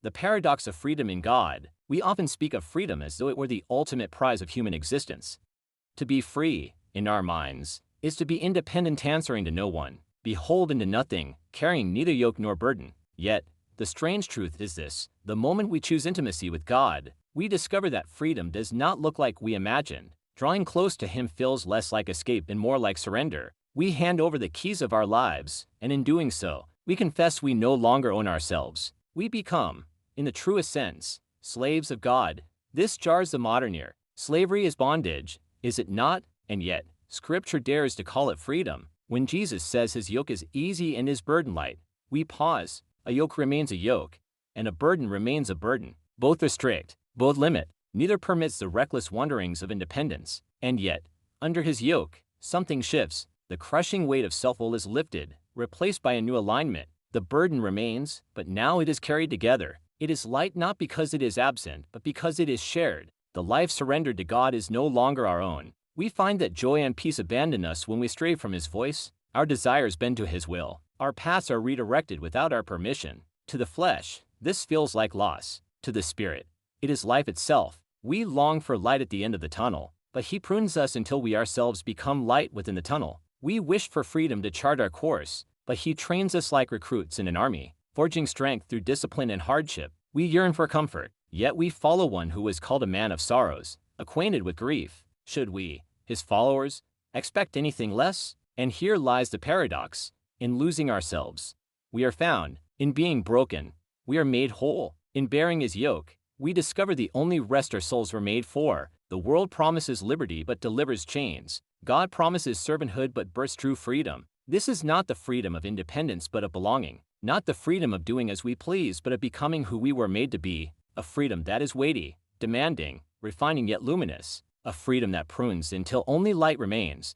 The paradox of freedom in God. We often speak of freedom as though it were the ultimate prize of human existence. To be free, in our minds, is to be independent, answering to no one, beholden to nothing, carrying neither yoke nor burden. Yet, the strange truth is this: the moment we choose intimacy with God, we discover that freedom does not look like we imagined. Drawing close to Him feels less like escape and more like surrender. We hand over the keys of our lives, and in doing so, we confess we no longer own ourselves. We become, in the truest sense, slaves of God. This jars the modern ear. Slavery is bondage, is it not? And yet, Scripture dares to call it freedom. When Jesus says His yoke is easy and His burden light, we pause. A yoke remains a yoke, and a burden remains a burden. Both restrict, both limit. Neither permits the reckless wanderings of independence. And yet, under His yoke, something shifts. The crushing weight of self-will is lifted, replaced by a new alignment. The burden remains, but now it is carried together. It is light not because it is absent, but because it is shared. The life surrendered to God is no longer our own. We find that joy and peace abandon us when we stray from His voice. Our desires bend to His will. Our paths are redirected without our permission. To the flesh, this feels like loss. To the spirit, it is life itself. We long for light at the end of the tunnel, but He prunes us until we ourselves become light within the tunnel. We wish for freedom to chart our course, but He trains us like recruits in an army, forging strength through discipline and hardship. We yearn for comfort, yet we follow one who was called a man of sorrows, acquainted with grief. Should we, His followers, expect anything less? And here lies the paradox. In losing ourselves, we are found. In being broken, we are made whole. In bearing His yoke, we discover the only rest our souls were made for. The world promises liberty but delivers chains. God promises servanthood but bursts true freedom. This is not the freedom of independence but of belonging. Not the freedom of doing as we please but of becoming who we were made to be. A freedom that is weighty, demanding, refining yet luminous. A freedom that prunes until only light remains.